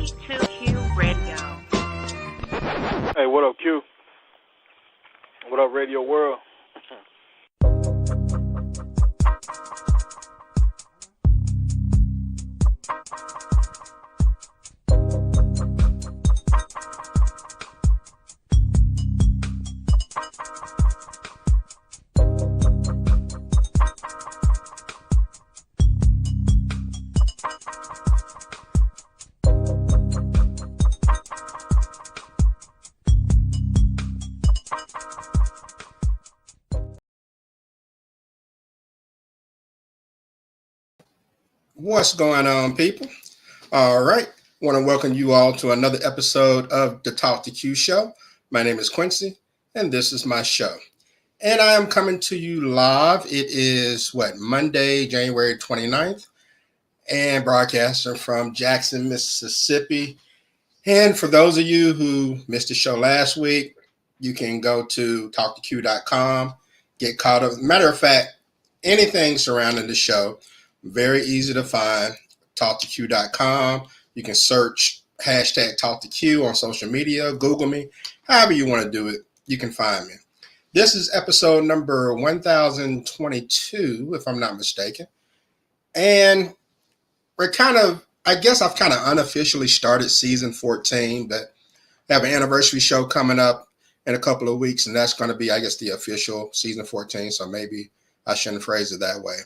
T2Q Radio. Hey, what up, Q? What up, Radio World? What's going on, people? All right. I want to welcome you all to another episode of the Talk to Q show. My name is Quincy, and this is my show. And I am coming to you live. It is, Monday, January 29th, and broadcasting from Jackson, Mississippi. And for those of you who missed the show last week, you can go to talktoq.com, get caught up. Matter of fact, anything surrounding the show, very easy to find, talktoq.com. You can search hashtag talktoq on social media, Google me, however you want to do it, you can find me. This is episode number 1022, if I'm not mistaken. And we're I guess I've kind of unofficially started season 14, but I have an anniversary show coming up in a couple of weeks, and that's going to be, I guess, the official season 14, so maybe I shouldn't phrase it that way.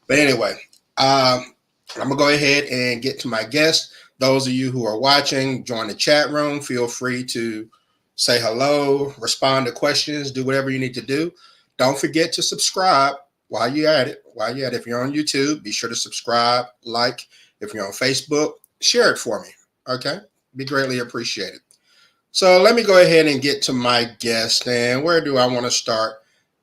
But anyway, I'm going to go ahead and get to my guest. Those of you who are watching, join the chat room. Feel free to say hello, respond to questions, do whatever you need to do. Don't forget to subscribe while you're at it. If you're on YouTube, be sure to subscribe, like. If you're on Facebook, share it for me, okay? Be greatly appreciated. So let me go ahead and get to my guest. And where do I want to start?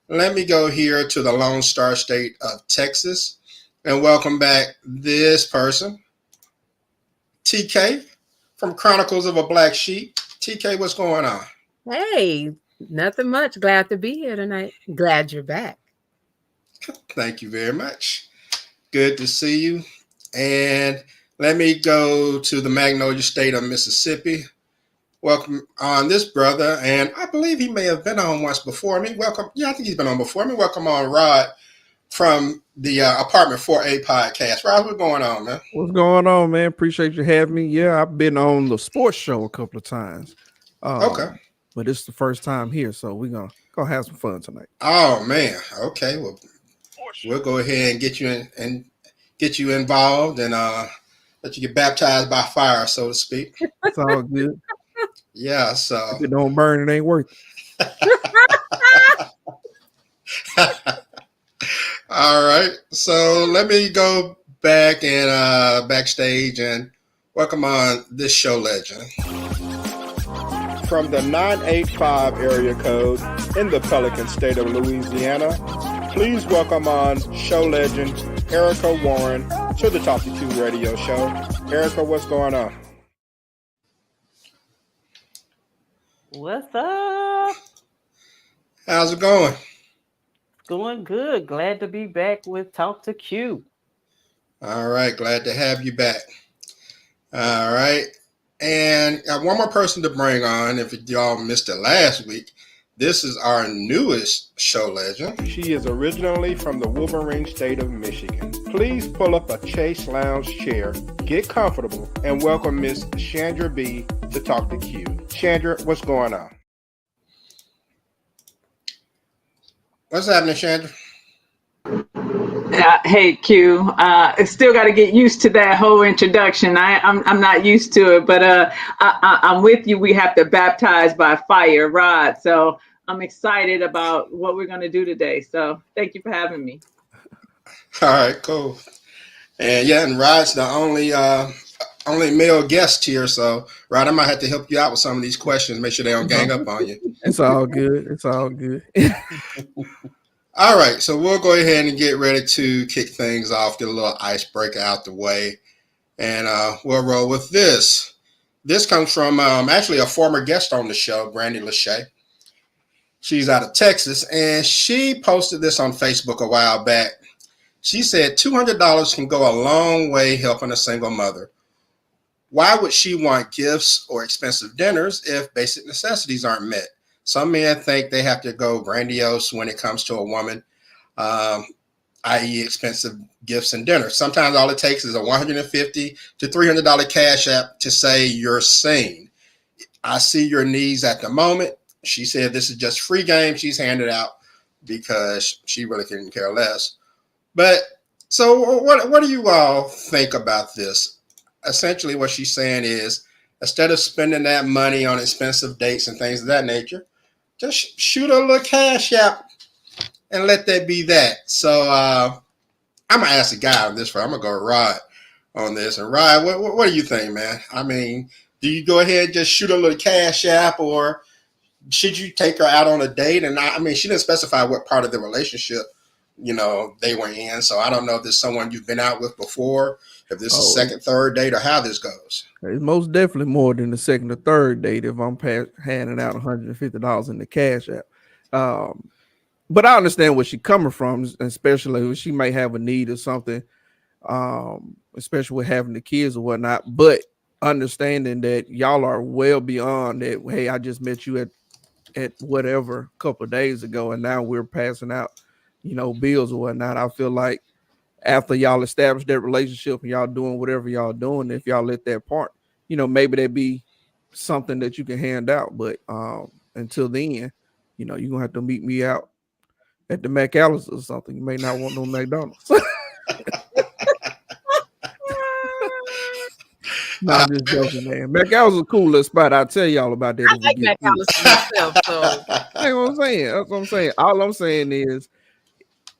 Let me go here to the Lone Star State of Texas and welcome back this person, TK from Chronicles of a Black Sheep. TK, what's going on? Hey, nothing much. Glad to be here tonight. Glad you're back. Thank you very much. Good to see you. And let me go to the Magnolia State of Mississippi. Welcome on this brother. And I believe he may have been on once before me. Welcome. Yeah, I think he's been on before me. Welcome on Rod from the Apartment 4A podcast. Rod, what's going on, man? What's going on, man? Appreciate you having me. Yeah, I've been on the sports show a couple of times. Okay. But it's the first time here, so we're gonna have some fun tonight. Oh, man. Okay. Well, we'll go ahead and get you in and get you involved and let you get baptized by fire, so to speak. It's all good. Yeah, so if it don't burn, it ain't worth it. All right. So let me go back and backstage and welcome on this show legend. From the 985 area code in the Pelican state of Louisiana, please welcome on show legend Erica Warren to the Talk to Q radio show. Erica, what's going on? What's up? How's it going? Going good. Glad to be back with Talk to Q. All right. Glad to have you back. All right. And got one more person to bring on. If y'all missed it last week, this is our newest show legend. She is originally from the Wolverine state of Michigan. Please pull up a Chase Lounge chair, get comfortable, and welcome Miss Chandra B to Talk to Q. Chandra, what's going on? What's happening, Chandra? Hey Q, I still got to get used to that whole introduction. I'm not used to it, but I'm with you. We have to baptize by fire, Rod. So I'm excited about what we're going to do today. So thank you for having me. All right, cool. And yeah, and Rod's the only male guest here. So Rod, I might have to help you out with some of these questions. Make sure they don't gang up on you. It's all good. It's all good. All right, so we'll go ahead and get ready to kick things off, get a little icebreaker out the way, and we'll roll with this. This comes from actually a former guest on the show, Brandy Lachey. She's out of Texas, and she posted this on Facebook a while back. She said $200 can go a long way helping a single mother. Why would she want gifts or expensive dinners if basic necessities aren't met? Some men think they have to go grandiose when it comes to a woman, um, i.e., expensive gifts and dinners. Sometimes all it takes is a $150 to $300 cash app to say you're seen. I see your needs at the moment. She said this is just free game she's handed out because she really couldn't care less. But so what do you all think about this? Essentially what she's saying is instead of spending that money on expensive dates and things of that nature, just shoot a little cash app and let that be that. So I'm gonna ask the guy on this one. I'm gonna go Rod on this. And Rod, what do you think, man? I mean, do you go ahead and just shoot a little cash app, or should you take her out on a date? And I mean, she didn't specify what part of the relationship, they were in. So I don't know if there's someone you've been out with before, if this is second, third date, or how this goes. It's most definitely more than the second or third date if I'm handing out $150 in the cash app. But I understand where she's coming from, especially when she may have a need or something, especially with having the kids or whatnot. But understanding that y'all are well beyond that. Hey, I just met you at whatever a couple of days ago, and now we're passing out, bills or whatnot. I feel like after y'all establish that relationship and y'all doing whatever y'all doing, if y'all let that part, maybe that be something that you can hand out. But until then, you're gonna have to meet me out at the McAllister or something. You may not want no McDonald's. No, I'm just joking, man. McAllister's a cool little spot. I'll tell y'all about that. I like McAllister myself, so That's what I'm saying. That's what I'm saying. All I'm saying is,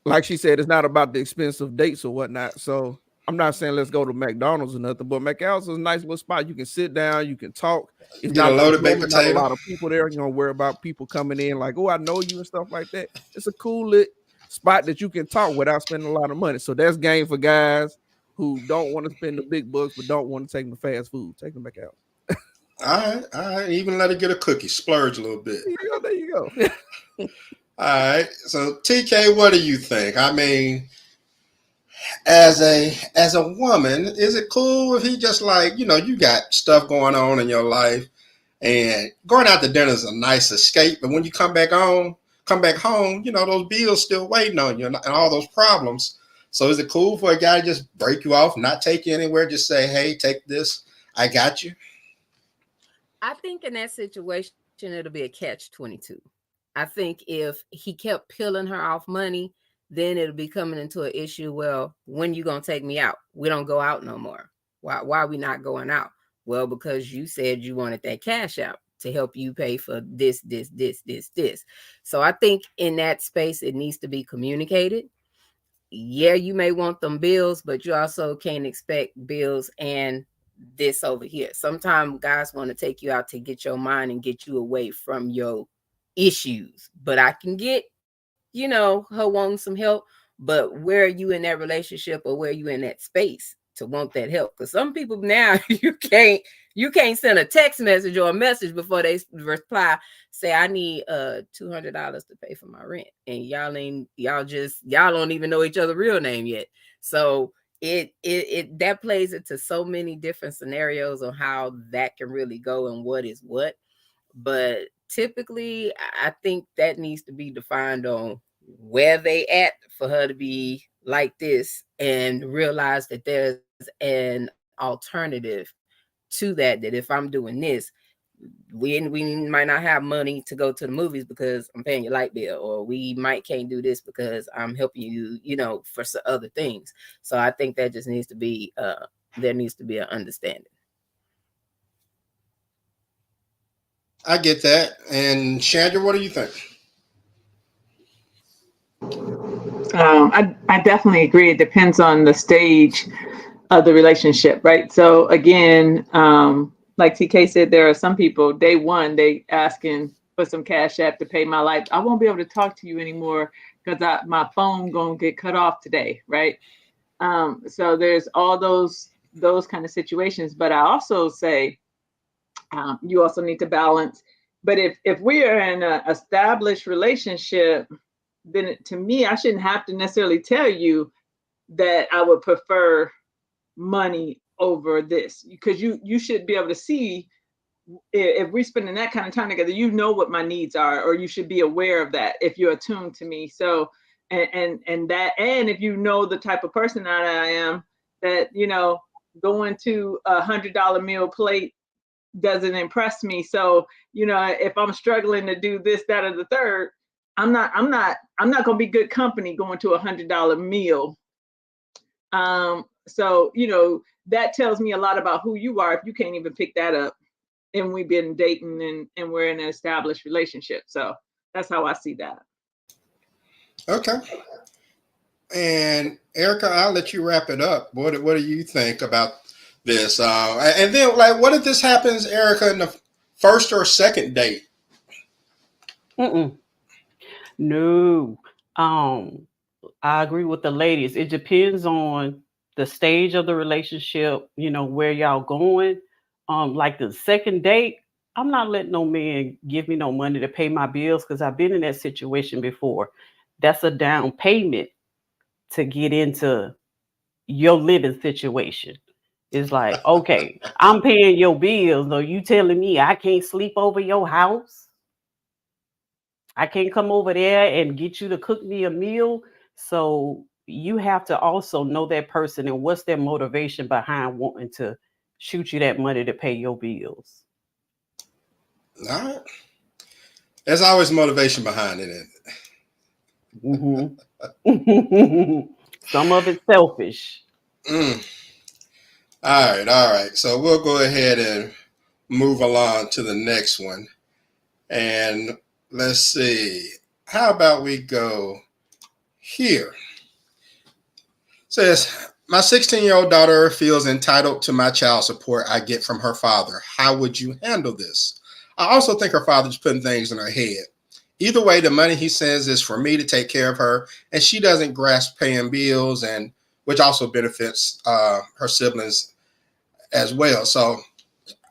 like she said, it's not about the expensive dates or whatnot. So I'm not saying let's go to McDonald's or nothing, but McAllister's a nice little spot. You can sit down, you can talk. It's Get not a loaded baked not potato. a lot of people there. You don't worry about people coming in like, oh, I know you and stuff like that. It's a cool little spot that you can talk without spending a lot of money. So that's game for guys who don't want to spend the big bucks but don't want to take them to fast food. Take them back out. All right. Even let her get a cookie. Splurge a little bit. There you go. All right. So TK, what do you think? I mean, as a woman, is it cool if he just like, you got stuff going on in your life and going out to dinner is a nice escape, but when you come back home, those bills still waiting on you and all those problems. So is it cool for a guy to just break you off, not take you anywhere, just say, hey, take this, I got you? I think in that situation, it'll be a catch-22. I think if he kept peeling her off money, then it'll be coming into an issue. Well, when you gonna take me out? We don't go out no more. Why are we not going out? Well, because you said you wanted that cash out to help you pay for this. So I think in that space, it needs to be communicated. Yeah, you may want them bills, but you also can't expect bills and this over here. Sometimes guys want to take you out to get your mind and get you away from your issues. But I can get, her wanting some help. But where are you in that relationship, or where are you in that space to want that help? Because some people now you can't send a text message or a message before they reply, say I need $200 to pay for my rent, and y'all don't even know each other's real name yet. So it that plays into so many different scenarios on how that can really go and what is what. But typically I think that needs to be defined on where they at for her to be like this, and realize that there's an alternative to that if I'm doing this, we might not have money to go to the movies because I'm paying your light bill, or we can't do this because I'm helping you, for some other things. So I think that just needs to be there needs to be an understanding. I get that. And Chandra, what do you think? I definitely agree. It depends on the stage of the relationship, right? So again, like TK said, there are some people, day one, they asking for some cash app to pay my life. I won't be able to talk to you anymore because my phone gonna get cut off today, right? So there's all those kind of situations. But I also say you also need to balance. But if we are in an established relationship, then to me, I shouldn't have to necessarily tell you that I would prefer money over this, because you should be able to see if we're spending that kind of time together, you know what my needs are, or you should be aware of that if you're attuned to me. So, and if you know the type of person that I am, that, you know, going to $100 meal plate doesn't impress me. So, you know, if I'm struggling to do this, that, or the third, I'm not gonna be good company going to $100 meal. So, you know, that tells me a lot about who you are if you can't even pick that up. And we've been dating and we're in an established relationship. So that's how I see that. Okay. And Erica, I'll let you wrap it up. What do you think about this? And then, like, what if this happens, Erica, in the first or second date? No. I agree with the ladies. It depends on the stage of the relationship, you know, where y'all going. Like the second date, I'm not letting no man give me no money to pay my bills, because I've been in that situation before. That's a down payment to get into your living situation. It's like, okay, I'm paying your bills, though you telling me I can't sleep over your house? I can't come over there and get you to cook me a meal. So you have to also know that person and what's their motivation behind wanting to shoot you that money to pay your bills. All right. There's always motivation behind it. Some of it's selfish. Mm. All right. So we'll go ahead and move along to the next one. And let's see. How about we go here? It says, my 16-year-old daughter feels entitled to my child support I get from her father. How would you handle this? I also think her father's putting things in her head. Either way, the money he sends is for me to take care of her, and she doesn't grasp paying bills, and which also benefits her siblings as well. So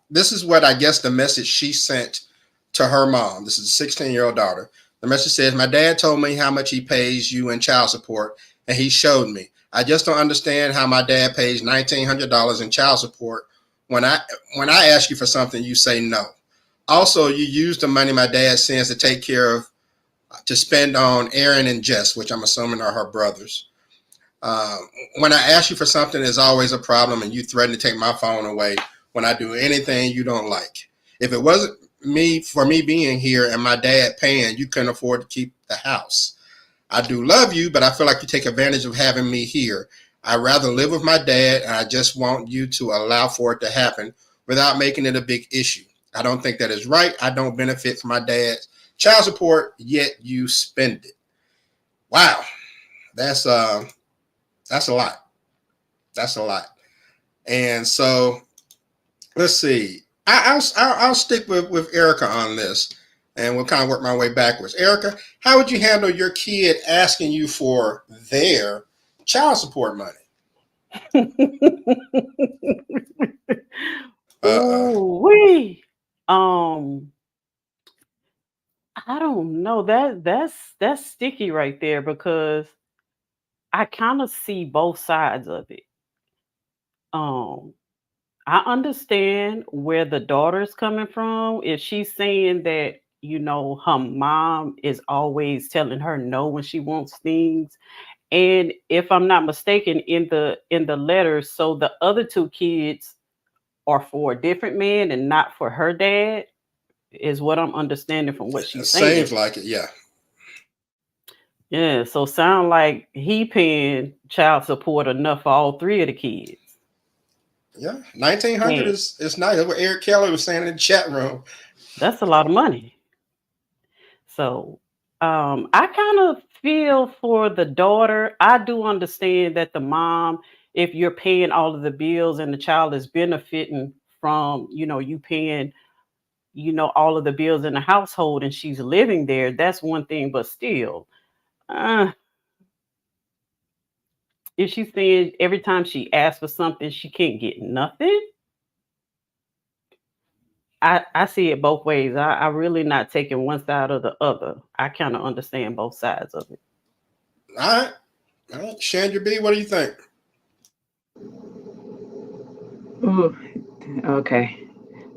this is what I guess the message she sent to her mom. This is a 16-year-old daughter. The message says, my dad told me how much he pays you in child support, and he showed me. I just don't understand how my dad pays $1,900 in child support. When I ask you for something, you say no. Also, you use the money my dad sends to take care of, to spend on Aaron and Jess, which I'm assuming are her brothers. When I ask you for something, there's always a problem, and you threaten to take my phone away when I do anything you don't like. If it wasn't for me being here and my dad paying, you couldn't afford to keep the house. I do love you, but I feel like you take advantage of having me here. I'd rather live with my dad, and I just want you to allow for it to happen without making it a big issue. I don't think that is right. I don't benefit from my dad's child support, yet you spend it. Wow, that's a lot. That's a lot. And so let's see. I'll stick with Erica on this, and we'll kind of work my way backwards. Erica, how would you handle your kid asking you for their child support money? Ooh, wee. I don't know. That's sticky right there, because I kind of see both sides of it. Um, I understand where the daughter's coming from. If she's saying that, you know, her mom is always telling her no when she wants things. And if I'm not mistaken, in the letter, so the other two kids are for a different man and not for her dad, is what I'm understanding from what It she's seems saying. like it, yeah. Yeah, so sound like he paying child support enough for all three of the kids. Yeah, 1,900 Yeah, is nice. That's what Eric Kelly was saying in the chat room. that's a lot of money. So I kind of feel for the daughter. I do understand that the mom, if you're paying all of the bills and the child is benefiting from, you know, you paying, you know, all of the bills in the household and she's living there, that's one thing. But still, uh, if she's saying every time she asks for something, she can't get nothing. I see it both ways. I really not taking one side or the other. I kind of understand both sides of it. All right. Chandra B, what do you think? Ooh, okay.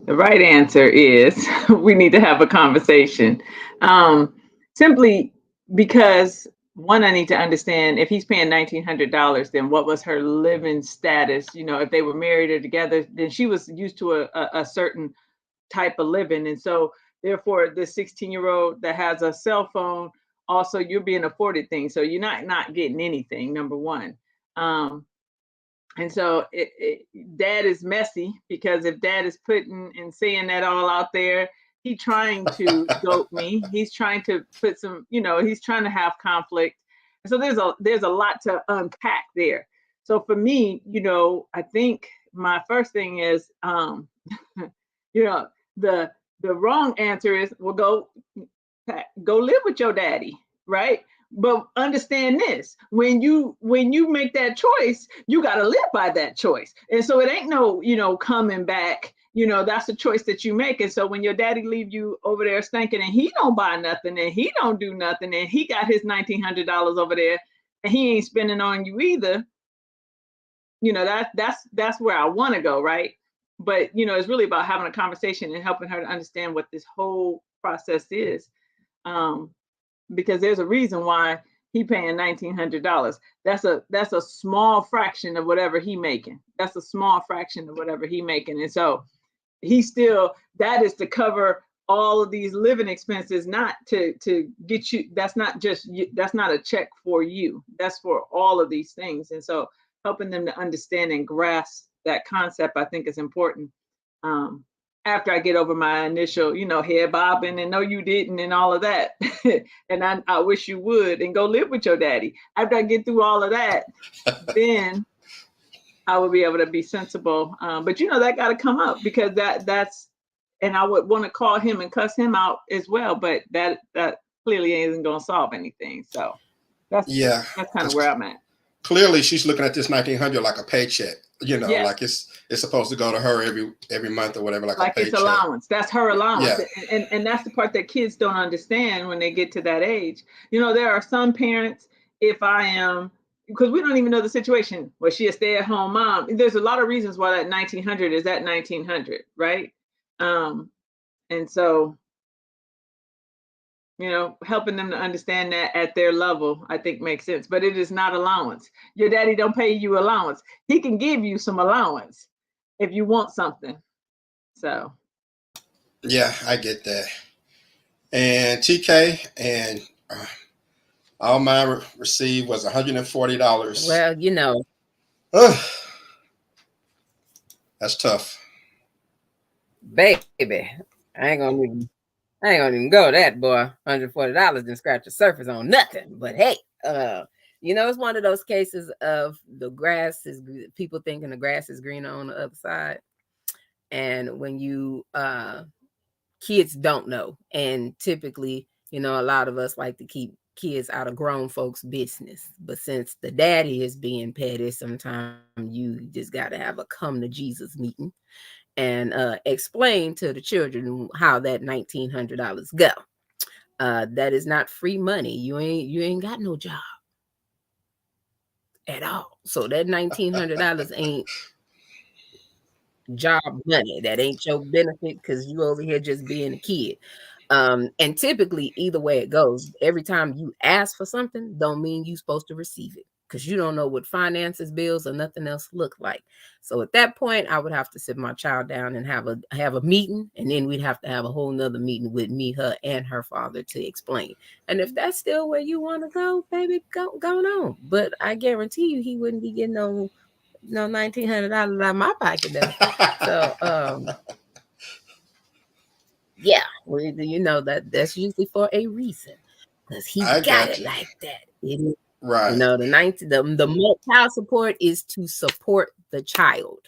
The right answer is we need to have a conversation. Simply because one, I need to understand if he's paying $1,900, then what was her living status? You know, if they were married or together, then she was used to a certain type of living. And so therefore this 16-year-old that has a cell phone, also you're being afforded things. So you're not getting anything, number one. Um, and so dad is messy because if dad is putting and saying that all out there, he's trying to goat me. He's trying to put some, he's trying to have conflict. And so there's a lot to unpack there. So for me, I think my first thing is, you know, the the wrong answer is, well, go live with your daddy, right? But understand this: when you make that choice, you got to live by that choice. And so it ain't no coming back. That's a choice that you make. And so when your daddy leave you over there stinking and he don't buy nothing and he don't do nothing and he got his $1,900 over there and he ain't spending on you either, that's where I want to go, right? But it's really about having a conversation and helping her to understand what this whole process is. Because there's a reason why he paying $1,900. That's a small fraction of whatever he making. That's a small fraction of whatever he making. And so that is to cover all of these living expenses, not to get you. That's not just you, that's not a check for you. That's for all of these things. And so helping them to understand and grasp that concept, I think, is important. After I get over my initial, head bobbing and no, you didn't, and all of that. And I wish you would and go live with your daddy. After I get through all of that, then I would be able to be sensible. But that got to come up because that's, and I would want to call him and cuss him out as well. But that clearly isn't going to solve anything. So that's kind of where I'm at. Clearly, she's looking at this 1,900 like a paycheck. Yes. Like it's supposed to go to her every month or whatever, like a paycheck. It's allowance. That's her allowance. Yeah. And that's the part that kids don't understand when they get to that age. There are some parents, if I am, because we don't even know the situation. Was she a stay-at-home mom? There's a lot of reasons why that 1,900 is that 1,900, right? And so, helping them to understand that at their level, I think makes sense. But it is not allowance. Your daddy don't pay you allowance. He can give you some allowance if you want something. So. Yeah, I get that. And TK and all mine received was $140. Well, that's tough. Baby, I ain't gonna even go that, boy. $140 didn't scratch the surface on nothing. But hey, it's one of those cases of people thinking the grass is greener on the other side. And when you kids don't know, and typically, a lot of us like to keep kids out of grown folks' business. But since the daddy is being petty, sometimes you just got to have a come to Jesus meeting and explain to the children how that $1,900 go. That is not free money. You ain't got no job at all. So that $1,900 ain't job money. That ain't your benefit because you over here just being a kid. And typically, either way it goes, every time you ask for something, don't mean you're supposed to receive it because you don't know what finances, bills, or nothing else look like. So at that point, I would have to sit my child down and have a meeting, and then we'd have to have a whole nother meeting with me, her, and her father to explain. And if that's still where you want to go, baby, go on. But I guarantee you, he wouldn't be getting no $1,900 out of my pocket though. So yeah, well, that's usually for a reason because he got it like that. It is, right. The child support is to support the child.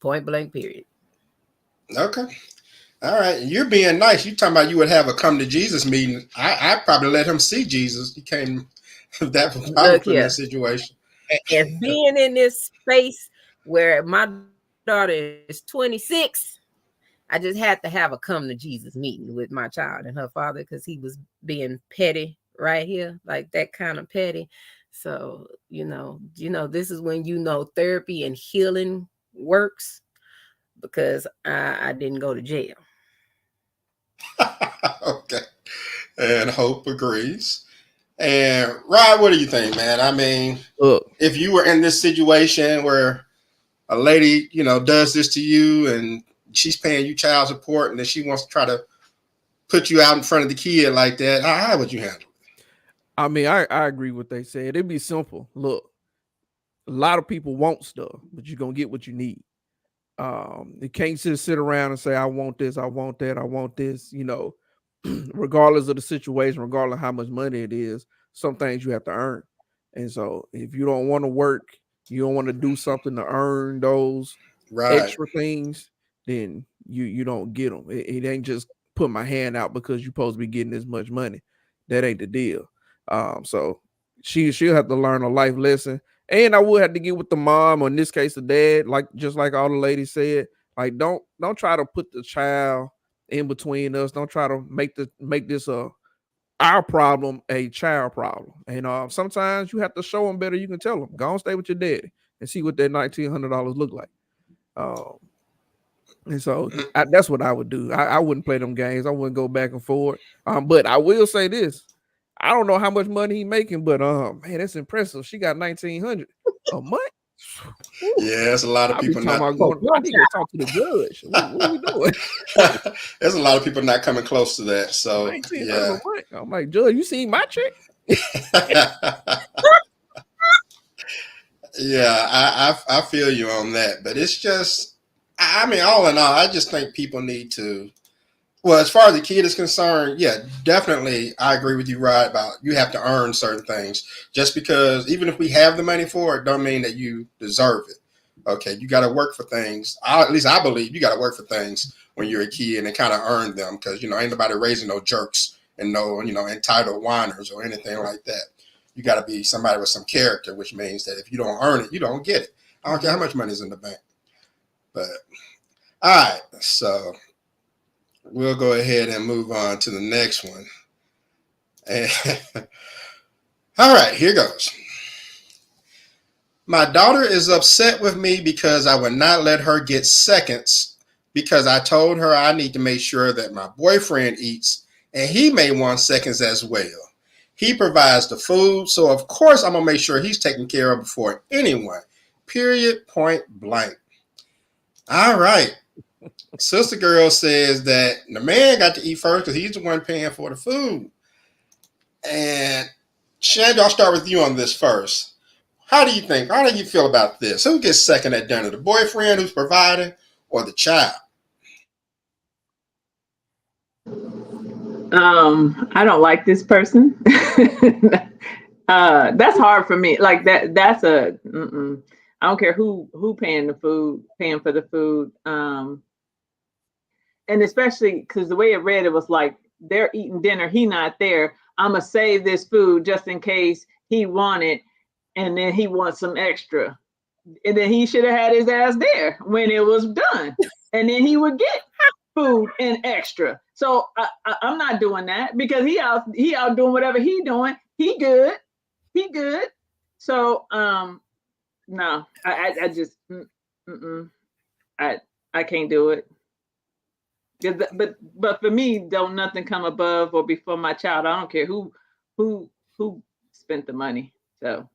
Point blank. Period. Okay. All right. You're being nice. You talking about you would have a come to Jesus meeting. I probably let him see Jesus. He came that put in that situation. As being in this space where my daughter is 26. I just had to have a come to Jesus meeting with my child and her father because he was being petty right here, like that kind of petty. So, this is when therapy and healing works because I didn't go to jail. Okay. And Hope agrees. And Rod, what do you think, man? I mean, Look, if you were in this situation where a lady, does this to you and she's paying you child support and then she wants to try to put you out in front of the kid like that, how would you handle it? I mean, I agree with what they said. It'd be simple. Look, a lot of people want stuff, but you're gonna get what you need. You can't just sit around and say, I want this, I want that, I want this, regardless of the situation, regardless of how much money it is, some things you have to earn. And so if you don't want to work, you don't want to do something to earn those Right. extra things, then you don't get them. It ain't just put my hand out because you're supposed to be getting this much money. That ain't the deal. So she'll have to learn a life lesson. And I would have to get with the mom, or in this case, the dad, just like all the ladies said. Like, don't try to put the child in between us. Don't try to make this our problem a child problem. And sometimes you have to show them better. You can tell them, go and stay with your daddy and see what that $1,900 look like. And so that's what I would do. I wouldn't play them games. I wouldn't go back and forth. But I will say this. I don't know how much money he making, but man, that's impressive. She got $1,900 a month. Yeah, there's a lot of people not. I need to go talk to the judge. What are we doing? There's a lot of people not coming close to that. So yeah, I'm like, Judge, you seen my check? Yeah, I feel you on that, but it's just, I mean, all in all, I just think people need to. Well, as far as the kid is concerned, yeah, definitely, I agree with you, Rod, about you have to earn certain things. Just because, even if we have the money for it, don't mean that you deserve it. Okay, you got to work for things. At least I believe you got to work for things when you're a kid and kind of earn them, because ain't nobody raising no jerks and no entitled whiners or anything like that. You got to be somebody with some character, which means that if you don't earn it, you don't get it. I don't care how much money is in the bank. But all right, so we'll go ahead and move on to the next one. And all right, here goes. My daughter is upset with me because I would not let her get seconds because I told her I need to make sure that my boyfriend eats and he may want seconds as well. He provides the food, so of course I'm going to make sure he's taken care of before anyone. Period, point blank. All right. Sister Girl says that the man got to eat first because he's the one paying for the food. And Shandy, I'll start with you on this first. How do you think? How do you feel about this? Who gets second at dinner? The boyfriend who's providing or the child? I don't like this person. That's hard for me. Like that's a I don't care who paying for the food. And especially because the way it read, it was like they're eating dinner, he not there. I'm gonna save this food just in case he wanted, and then he wants some extra. And then he should have had his ass there when it was done. And then he would get food and extra. So I'm not doing that because he out doing whatever he doing. He good. So no, I just I can't do it. But for me, don't nothing come above or before my child. I don't care who spent the money. So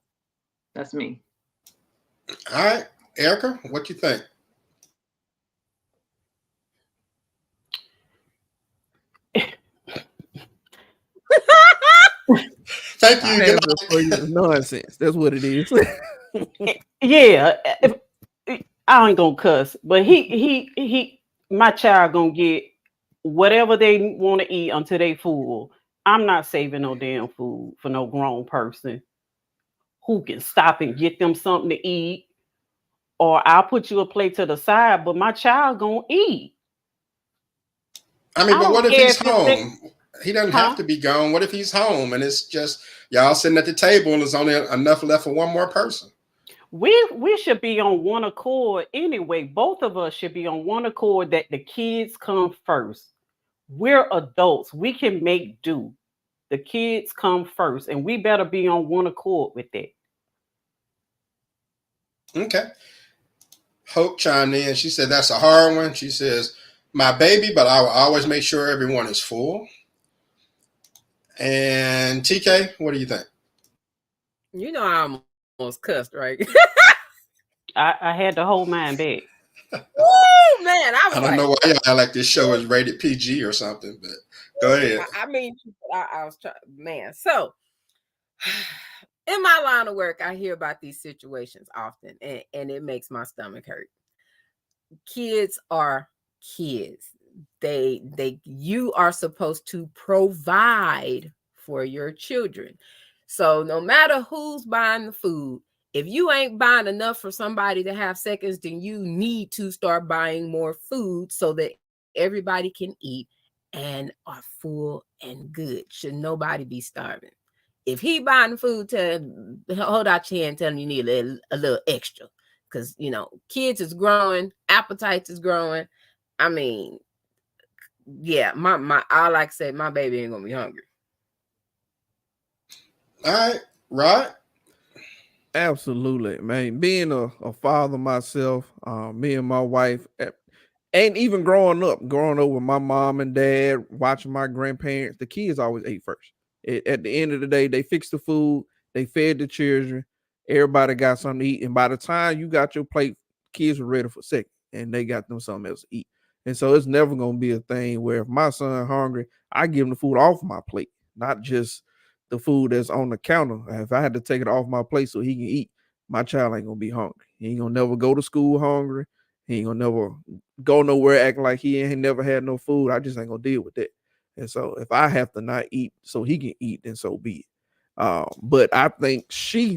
that's me. All right, Erica, what you think? Thank you. Nonsense. That's what it is. Yeah, I ain't gonna cuss, but my child gonna get whatever they want to eat until they full. I'm not saving no damn food for no grown person who can stop and get them something to eat, or I'll put you a plate to the side, but my child gonna eat. I mean, but what if he's home? He doesn't have to be gone. What if he's home and it's just y'all sitting at the table and there's only enough left for one more person? We should be on one accord anyway. Both of us should be on one accord that the kids come first. We're adults. We can make do. The kids come first, and we better be on one accord with that. Okay. Hope chimed in. She said that's a hard one. She says, my baby, but I will always make sure everyone is full. And TK, what do you think? You know, I almost cussed, right? I had to hold mine back. Woo, man, I was I don't know why y'all act like this show is rated PG or something, but go ahead. I mean, I was trying, man. So, in my line of work, I hear about these situations often, and it makes my stomach hurt. Kids are kids. You are supposed to provide for your children. So no matter who's buying the food, if you ain't buying enough for somebody to have seconds, then you need to start buying more food so that everybody can eat and are full and good. Should nobody be starving? If he buying food, hold out your hand, tell him you need a little extra. Because, you know, kids is growing, appetites is growing. I mean, yeah, I like to say my baby ain't gonna be hungry. All right, Rod. Absolutely, man. Being a father myself, me and my wife, and even growing up with my mom and dad, watching my grandparents, the kids always ate first. At the end of the day, they fixed the food, they fed the children, everybody got something to eat, and by the time you got your plate, kids were ready for second, and they got them something else to eat. And so it's never gonna be a thing where if my son hungry, I give him the food off my plate, not just the food that's on the counter. If I had to take it off my plate so he can eat, my child ain't gonna be hungry. He ain't gonna never go to school hungry. He ain't gonna never go nowhere acting like he ain't never had no food. I just ain't gonna deal with that. And so if I have to not eat so he can eat, then so be it. But I think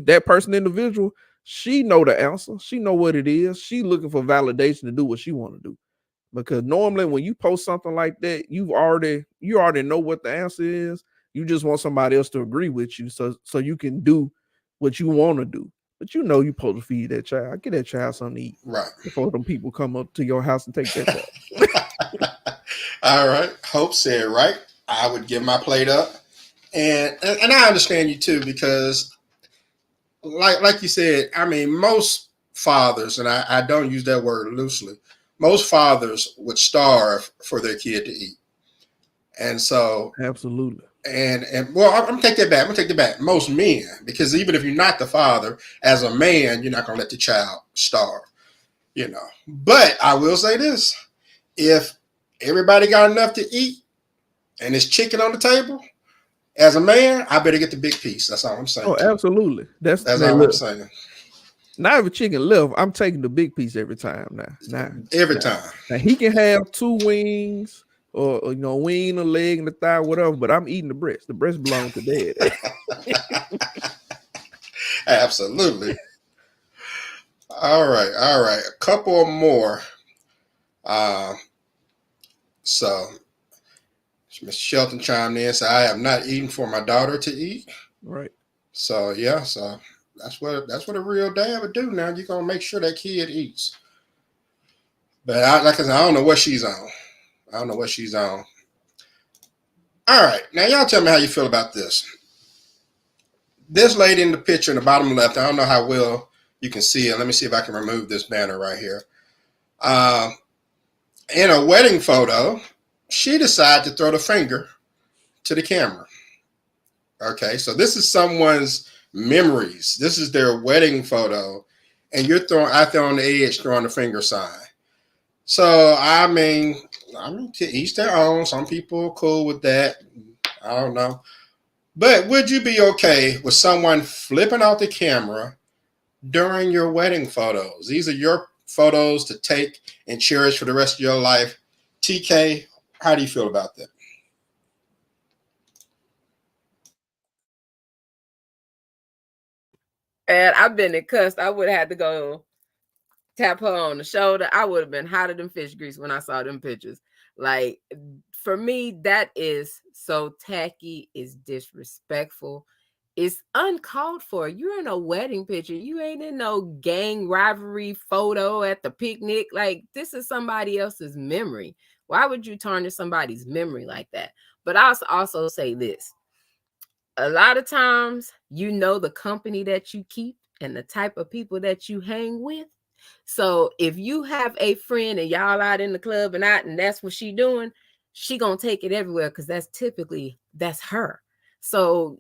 that person individual, she know the answer. She know what it is. She looking for validation to do what she want to do. Because normally when you post something like that, you already know what the answer is. You just want somebody else to agree with you so you can do what you want to do. But you know you're supposed to feed that child. Get that child something to eat. Right. Before them people come up to your house and take that child. All right. Hope said right. I would give my plate up. And I understand you too, because like you said, I mean, most fathers, and I don't use that word loosely, most fathers would starve for their kid to eat. And so Absolutely. And well, I'm gonna take that back. I'm gonna take that back. Most men, because even if you're not the father, as a man, you're not gonna let the child starve, you know. But I will say this: if everybody got enough to eat and there's chicken on the table, as a man, I better get the big piece. That's all I'm saying. Oh, absolutely. That's all I'm saying. Now if a chicken left, I'm taking the big piece every time. Every time. Now he can have 2 wings. Or wing, a leg, and the thigh, whatever. But I'm eating the breast. The breast belongs to dad. Absolutely. All right. A couple more. So Mr. Shelton chimed in. So I have not eaten for my daughter to eat. Right. So yeah. So that's what a real dad would do. Now you're gonna make sure that kid eats. But like I said, I don't know what she's on. All right, now y'all tell me how you feel about this. This lady in the picture in the bottom left, I don't know how well you can see it. Let me see if I can remove this banner right here. In a wedding photo, she decided to throw the finger to the camera. Okay, so this is someone's memories. This is their wedding photo, and you're out there on the edge throwing the finger sign. So I mean, to each their own. Some people are cool with that. I don't know. But would you be okay with someone flipping out the camera during your wedding photos? These are your photos to take and cherish for the rest of your life. TK, how do you feel about that? And I've been cussed. I would have had to go tap her on the shoulder. I would have been hotter than fish grease when I saw them pictures. Like, for me, that is so tacky, it's disrespectful, it's uncalled for. You're in a wedding picture. You ain't in no gang rivalry photo at the picnic. Like, this is somebody else's memory. Why would you tarnish somebody's memory like that? But I'll also say this. A lot of times, the company that you keep and the type of people that you hang with. So if you have a friend and y'all out in the club and that's what she doing, she gonna take it everywhere because that's her. So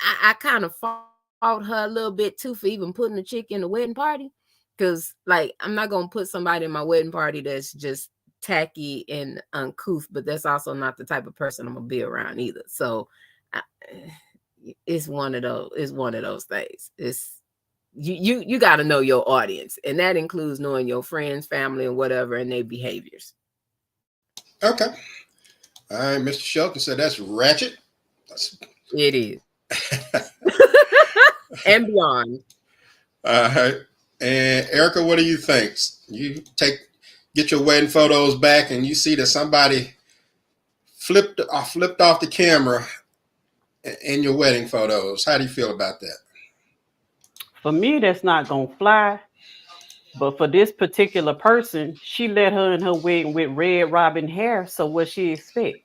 I kind of fought her a little bit too for even putting the chick in the wedding party. Because like I'm not gonna put somebody in my wedding party that's just tacky and uncouth, but that's also not the type of person I'm gonna be around either. So it's one of those things. It's you got to know your audience, and that includes knowing your friends, family, and whatever, and their behaviors. Okay. All right, Mr. Shelton said that's ratchet. It is. And beyond. All right. And Erica, what do you think? You get your wedding photos back and you see that somebody flipped off the camera in your wedding photos. How do you feel about that? For me, that's not gonna fly. But for this particular person, she let her in her wedding with red robin hair. So what she expect?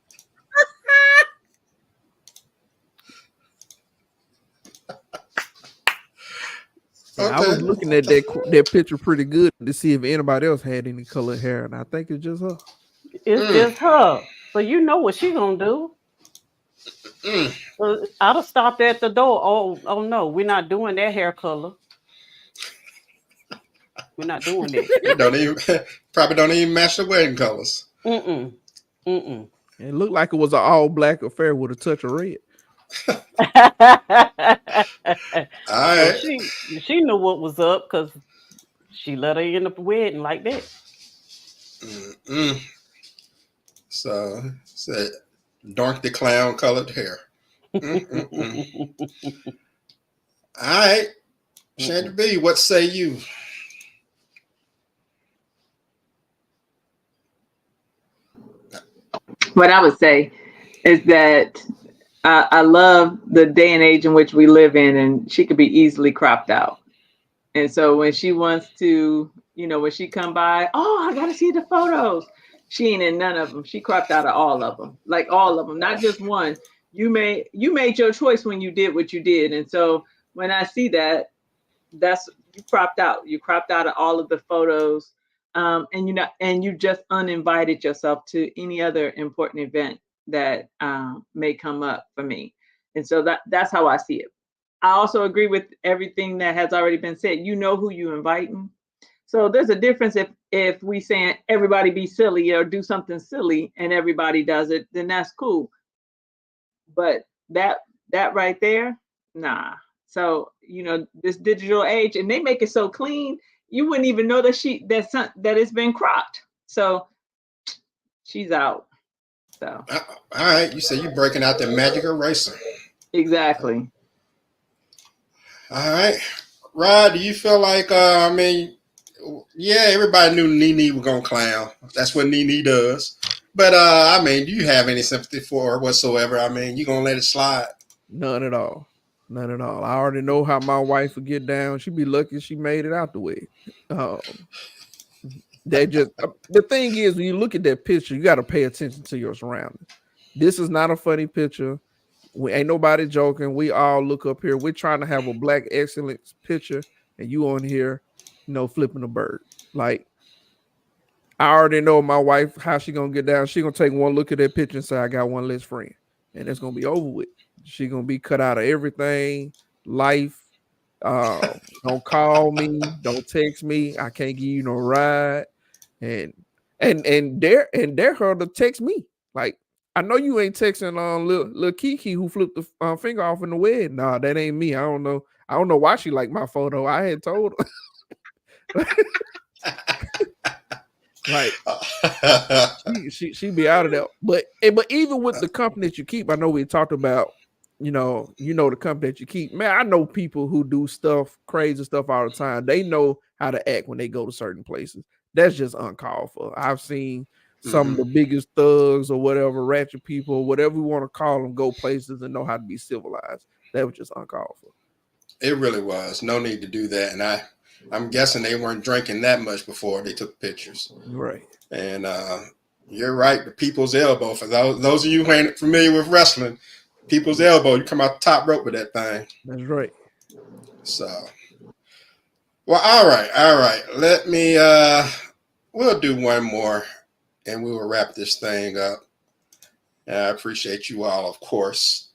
Okay. I was looking at that picture pretty good to see if anybody else had any colored hair, and I think it's just her. It's just her. So you know what she gonna do. I'd have stopped at the door. Oh no, we're not doing that hair color. We're not doing that. Probably don't even match the wedding colors. Mm-mm. It looked like it was an all black affair with a touch of red. All right. She knew what was up because she let her in the wedding like that. So said Dark the Clown colored hair. All right. Shandy B, what say you? What I would say is that I love the day and age in which we live in, and she could be easily cropped out. And so when she wants to, when she come by, oh, I got to see the photos. She ain't in none of them. She cropped out of all of them, like all of them, not just one. You made your choice when you did what you did. And so when I see that, that's you cropped out. You cropped out of all of the photos. And you just uninvited yourself to any other important event that may come up for me. And so that's how I see it. I also agree with everything that has already been said. You know who you inviting. So there's a difference if we saying everybody be silly or do something silly and everybody does it, then that's cool. But that right there, nah. So this digital age, and they make it so clean, you wouldn't even know that it's been cropped. So she's out. So all right, you say you breaking out the magic eraser. Exactly. All right, Rod, do you feel like everybody knew Nene was gonna clown. That's what Nene does. But do you have any sympathy for her whatsoever? You gonna let it slide? None at all. None at all. I already know how my wife would get down. She'd be lucky she made it out the way. The thing is, when you look at that picture, you got to pay attention to your surroundings. This is not a funny picture. We ain't nobody joking. We all look up here. We're trying to have a black excellence picture, and you on here, flipping a bird. Like, I already know my wife, how she gonna get down. She gonna take one look at that picture and say, I got one less friend. And it's gonna be over with. She gonna be cut out of everything, life. Don't call me, don't text me. I can't give you no ride. And dare her to text me. Like, I know you ain't texting little Kiki who flipped the finger off in the wedding. Nah, that ain't me. I don't know why she liked my photo. I had told her. Like, she be out of there. But even with the company that you keep, I know we talked about, the company that you keep. Man, I know people who do crazy stuff all the time. They know how to act when they go to certain places. That's just uncalled for. I've seen some of the biggest thugs or whatever, ratchet people, whatever we want to call them, go places and know how to be civilized. That was just uncalled for. It really was. No need to do that. And I'm guessing they weren't drinking that much before they took pictures. Right. And you're right. The people's elbow. For those of you who ain't familiar with wrestling, people's elbow, you come out the top rope with that thing. That's right. So, Well, all right. Let me we'll do one more and we will wrap this thing up. And I appreciate you all, of course.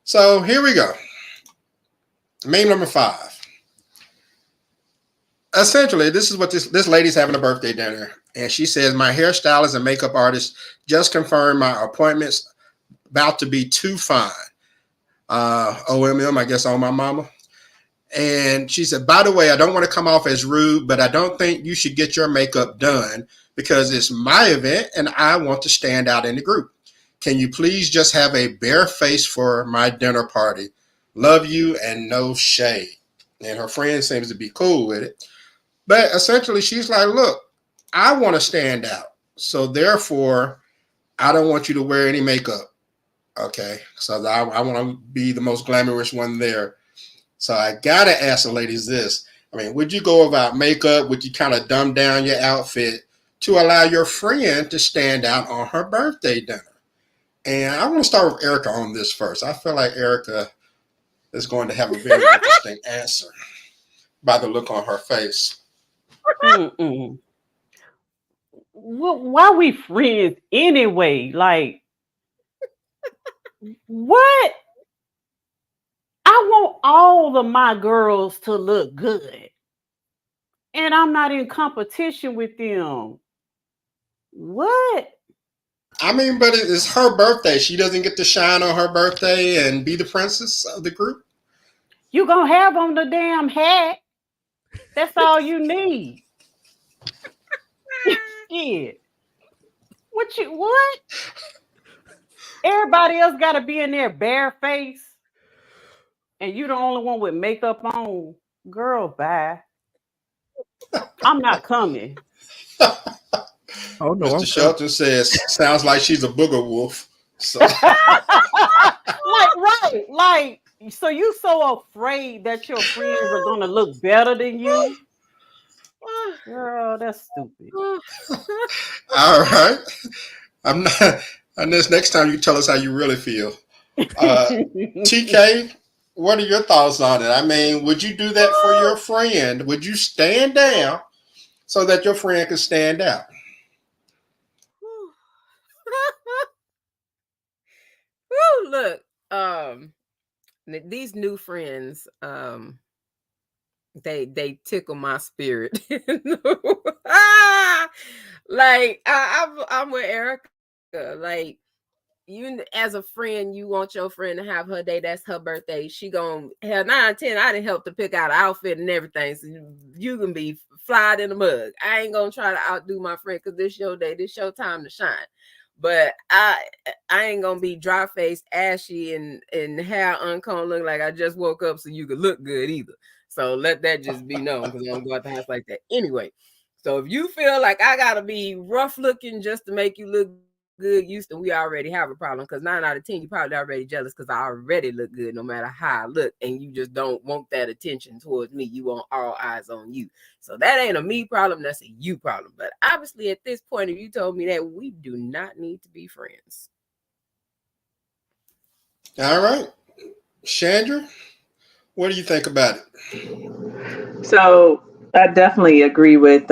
So here we go. Meme number 5. Essentially, this is what this lady's having a birthday dinner, and she says, "My hairstylist and makeup artist just confirmed my appointment's about to be too fine." OMM, I guess, on my mama. And she said, "By the way, I don't want to come off as rude, but I don't think you should get your makeup done because it's my event and I want to stand out in the group. Can you please just have a bare face for my dinner party? Love you and no shade." And her friend seems to be cool with it. But essentially, she's like, "Look, I want to stand out. So therefore, I don't want you to wear any makeup." Okay. So I want to be the most glamorous one there. So I got to ask the ladies this. I mean, would you go without makeup? Would you kind of dumb down your outfit to allow your friend to stand out on her birthday dinner? And I want to start with Erica on this first. I feel like Erica is going to have a very interesting answer by the look on her face. Mm-mm. Why we friends anyway? Like, what? I want all of my girls to look good, and I'm not in competition with them. What? I mean, but it's her birthday. She doesn't get to shine on her birthday and be the princess of the group. You gonna have on the damn hat? That's all you need. Yeah. What? Everybody else got to be in there bare face, and you the only one with makeup on. Girl, bye. I'm not coming. Oh no, Mr. I'm coming. Shelton says, "Sounds like she's a booger wolf." So Like, so you so afraid that your friends are gonna look better than you? Girl, that's stupid. all right. I'm not. And this next time you tell us how you really feel. TK, what are your thoughts on it? I mean, would you do that for your friend? Would you stand down so that your friend could stand out? Woo, look, these new friends, they tickle my spirit. Like I'm with Erica. Like, you as a friend, you want your friend to have her day. That's her birthday. She gonna hell 9 10. I didn't help to pick out an outfit and everything. So you can be flied in the mug. I ain't gonna try to outdo my friend because this your day. This your time to shine. But I ain't gonna be dry faced, ashy, and hair uncombed, look like I just woke up so you could look good either. So let that just be known because I don't go out the house like that. Anyway, so if you feel like I gotta be rough looking just to make you look good, Houston, we already have a problem because 9 out of 10, you probably already jealous because I already look good no matter how I look, and you just don't want that attention towards me. You want all eyes on you. So that ain't a me problem, that's a you problem. But obviously, at this point, if you told me that, we do not need to be friends. All right. Chandra, what do you think about it? So I definitely agree with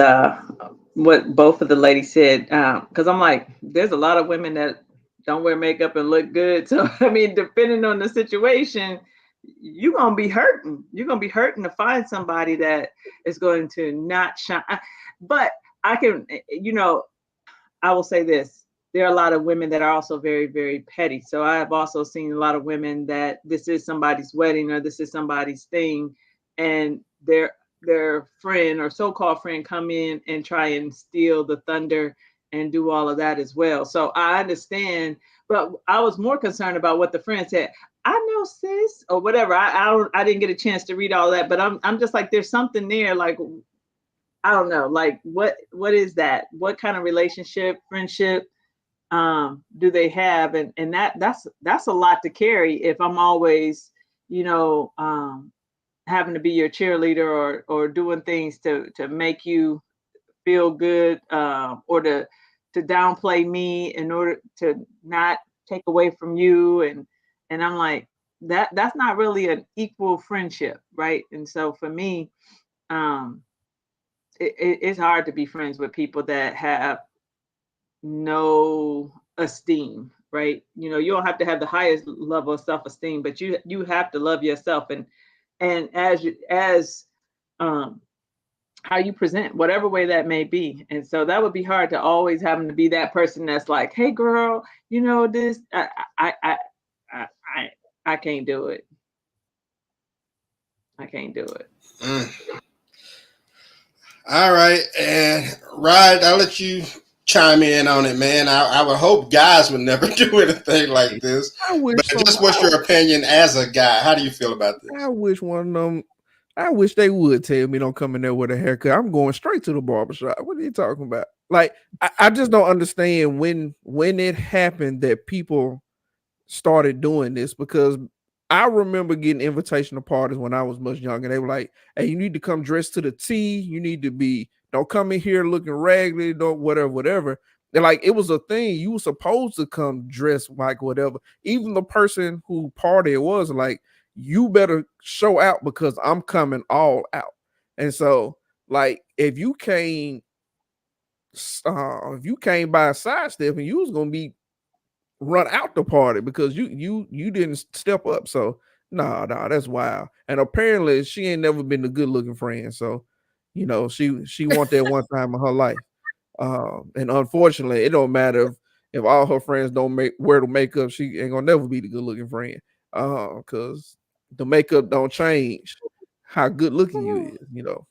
what both of the ladies said, because I'm like, there's a lot of women that don't wear makeup and look good. So I mean, depending on the situation, you're gonna be hurting. You're gonna be hurting to find somebody that is going to not shine. But I can, I will say this. There are a lot of women that are also very, very petty. So I have also seen a lot of women that this is somebody's wedding or this is somebody's thing, and their friend or so-called friend come in and try and steal the thunder and do all of that as well. So I understand, but I was more concerned about what the friend said. I know, sis, or whatever. I didn't get a chance to read all that, but I'm just like, there's something there, like, I don't know, like what is that? What kind of relationship, friendship do they have? And that's a lot to carry if I'm always, having to be your cheerleader or doing things to make you feel good, or to downplay me in order to not take away from you. And I'm like, that's not really an equal friendship, right? And so for me, it's hard to be friends with people that have no esteem, right? You know, you don't have to have the highest level of self-esteem, but you have to love yourself, and as how you present, whatever way that may be. And so that would be hard to always having to be that person that's like, hey girl, you know this. I can't do it. I can't do it. All right, and Rod, I'll let you chime in on it, man. I would hope guys would never do anything like this. But just what's your opinion as a guy? How do you feel about this? I wish one of them. I wish they would tell me don't come in there with a haircut. I'm going straight to the barbershop. What are you talking about? Like, I just don't understand when it happened that people started doing this, because I remember getting invitation to parties when I was much younger. They were like, hey, you need to come dressed to the T. You need to be, don't come in here looking raggedy, don't whatever. They're like, it was a thing. You were supposed to come dressed like whatever. Even the person who party was like, you better show out because I'm coming all out. And so, like, if you came by a sidestep, and you was gonna be run out the party because you didn't step up. So nah, that's wild. And apparently she ain't never been a good looking friend. So, you know, she want that one time in her life. And unfortunately, it don't matter if all her friends don't wear the makeup, she ain't gonna never be the good looking friend. Because the makeup don't change how good looking you is, you know.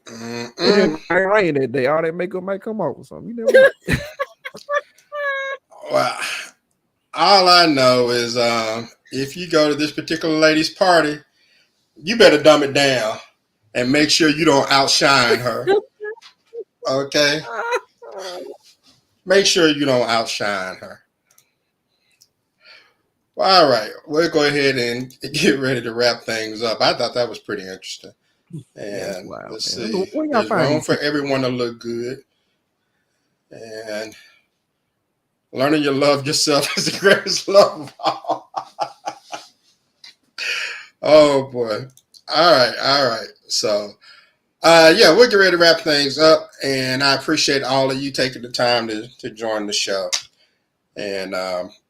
It might rain that day, all that makeup might come off or something. You never know. Well, all I know is if you go to this particular lady's party, you better dumb it down and make sure you don't outshine her. Okay? Make sure you don't outshine her. Well, all right. We'll go ahead and get ready to wrap things up. I thought that was pretty interesting. And let's see. There's room for everyone to look good. And learning to love yourself is the greatest love of all. Oh, boy. All right. So, yeah, we'll get ready to wrap things up. And I appreciate all of you taking the time to join the show. And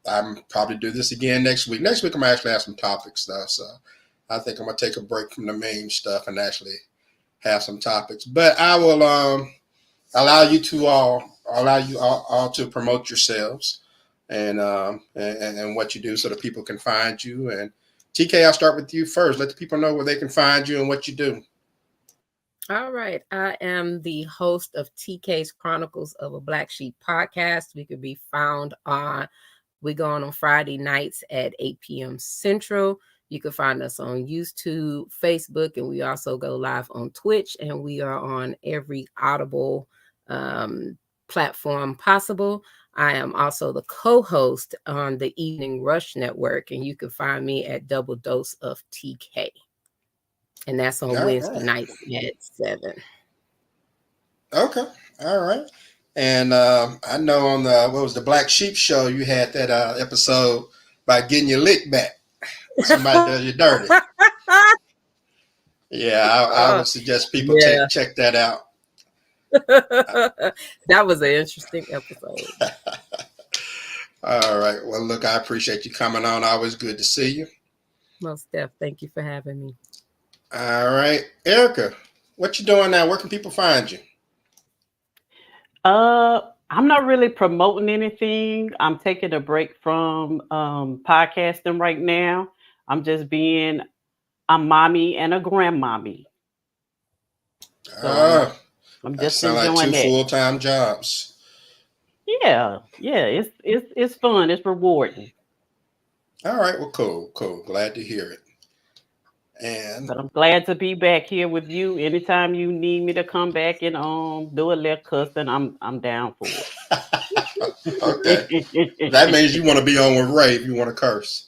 I'm probably do this again next week. Next week, I'm actually have some topics, though. So I think I'm going to take a break from the main stuff and actually have some topics. But I will allow you all to promote yourselves and what you do so that people can find you. And TK, I'll start with you first. Let the people know where they can find you and what you do. All right. I am the host of TK's Chronicles of a Black Sheep podcast. We could be found we go on Friday nights at 8 p.m. Central. You can find us on YouTube, Facebook, and we also go live on Twitch. And we are on every Audible platform possible. I am also the co-host on the Evening Rush Network, and you can find me at Double Dose of TK. And that's on Wednesday nights at 7. Okay. All right. And I know on the Black Sheep show, you had that episode about getting your lick back. Somebody does you dirty. Yeah, I would suggest people check that out. That was an interesting episode. All right. Well, look, I appreciate you coming on. Always good to see you. Most Steph, thank you for having me. All right. Erica, what you doing now? Where can people find you? I'm not really promoting anything. I'm taking a break from podcasting right now. I'm just being a mommy and a grandmommy. So I'm just enjoying like two it. full-time jobs. Yeah, it's fun. It's rewarding. All right, well, cool. Glad to hear it. But I'm glad to be back here with you. Anytime you need me to come back and do a little cussing, I'm down for it. Okay, that means you want to be on with Ray if you want to curse.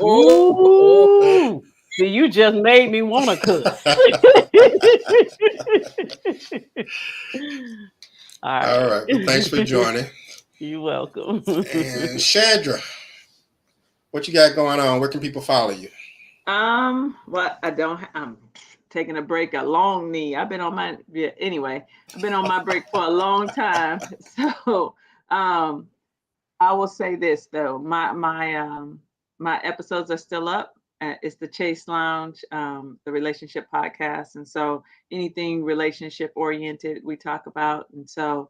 Ooh, see, you just made me want to cuss. All right. Well, thanks for joining. You're welcome. And Chandra, what you got going on? Where can people follow you? Well, I'm taking a break, a long knee. I've been on my, yeah, anyway, I've been on my break for a long time. So, um, I will say this though, my episodes are still up. It's the Chase Lounge, the relationship podcast, and so anything relationship oriented we talk about. And so,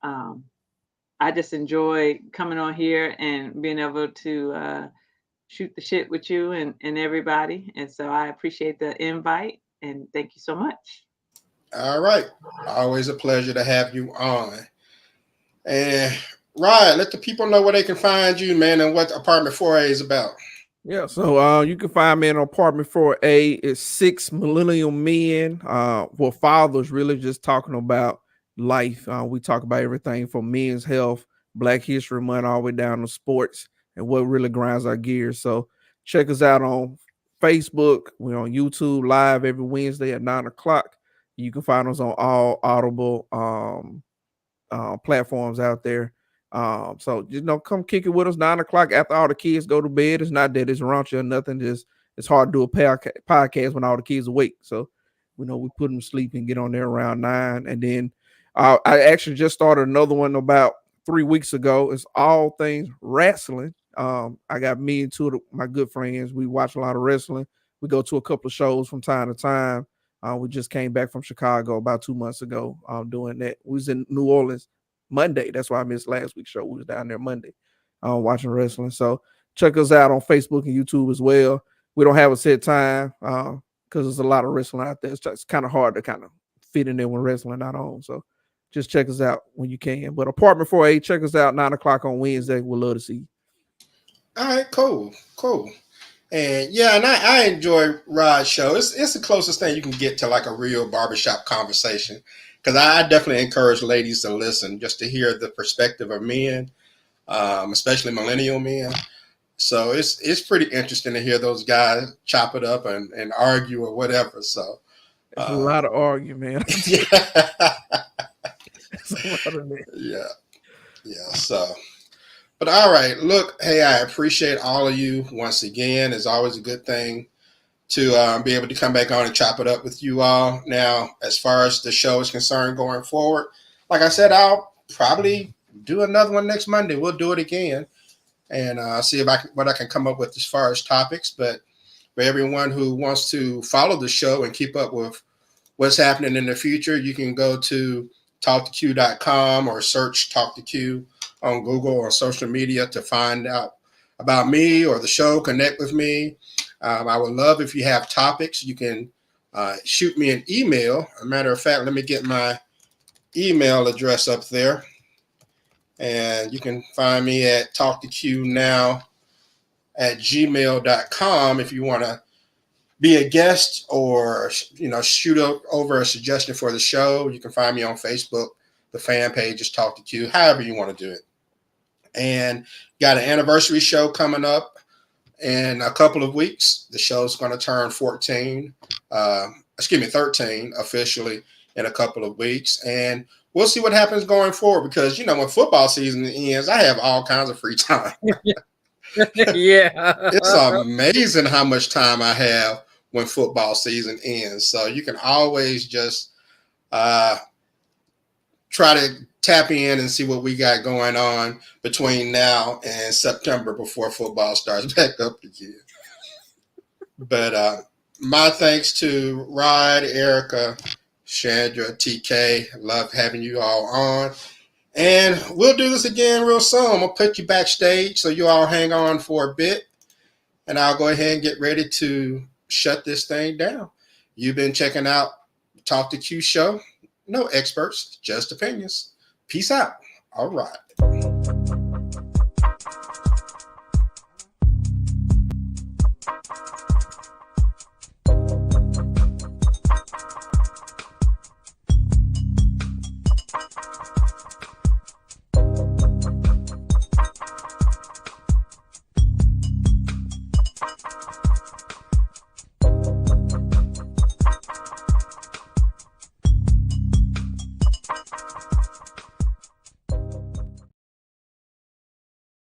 um, I just enjoy coming on here and being able to shoot the shit with you and everybody. And so I appreciate the invite and thank you so much. All right. Always a pleasure to have you on. And Ryan, let the people know where they can find you, man, and what Apartment 4A is about. Yeah, so you can find me in Apartment 4A. It's 6 millennial men. Well, fathers really just talking about life. We talk about everything from men's health, Black History Month, all the way down to sports and what really grinds our gears. So check us out on Facebook. We're on YouTube live every Wednesday at 9 o'clock. You can find us on all Audible platforms out there. So come kick it with us 9 o'clock after all the kids go to bed. It's not that it's raunchy or nothing. Just it's hard to do a podcast when all the kids awake. So we put them to sleep and get on there around 9. And then I actually just started another one about 3 weeks ago. It's all things wrestling. I got me and two of my good friends. We watch a lot of wrestling. We go to a couple of shows from time to time. We just came back from Chicago about 2 months ago doing that. We was in New Orleans Monday. That's why I missed last week's show. We was down there Monday watching wrestling. So check us out on Facebook and YouTube as well. We don't have a set time because there's a lot of wrestling out there. It's kind of hard to kind of fit in there when wrestling not on. So just check us out when you can. But Apartment 4A, check us out 9 o'clock on Wednesday. We'd love to see you. All right, cool. And yeah, and I enjoy Rod's show. It's the closest thing you can get to like a real barbershop conversation. Because I definitely encourage ladies to listen just to hear the perspective of men, especially millennial men. So it's pretty interesting to hear those guys chop it up and argue or whatever. So it's a lot of argument. Yeah. It's a lot of that. Yeah. So, but all right, look, hey, I appreciate all of you once again. It's always a good thing to be able to come back on and chop it up with you all. Now, as far as the show is concerned going forward, like I said, I'll probably do another one next Monday. We'll do it again and see what I can come up with as far as topics. But for everyone who wants to follow the show and keep up with what's happening in the future, you can go to talktoq.com or search Talk to Q on Google or social media to find out about me or the show, connect with me. I would love if you have topics. You can shoot me an email. As a matter of fact, let me get my email address up there. And you can find me at talktoqnow@gmail.com if you want to be a guest or shoot over a suggestion for the show. You can find me on Facebook. The fan page is Talk to Q, however you want to do it. And got an anniversary show coming up in a couple of weeks. The show's going to turn 13 officially in a couple of weeks. And we'll see what happens going forward because, when football season ends, I have all kinds of free time. Yeah. It's amazing how much time I have when football season ends. So you can always just try to tap in and see what we got going on between now and September before football starts back up again. But my thanks to Rod, Erica, Chandra, TK. Love having you all on. And we'll do this again real soon. I'll put you backstage so you all hang on for a bit. And I'll go ahead and get ready to shut this thing down. You've been checking out Talk to Q show. No experts, just opinions. Peace out. All right.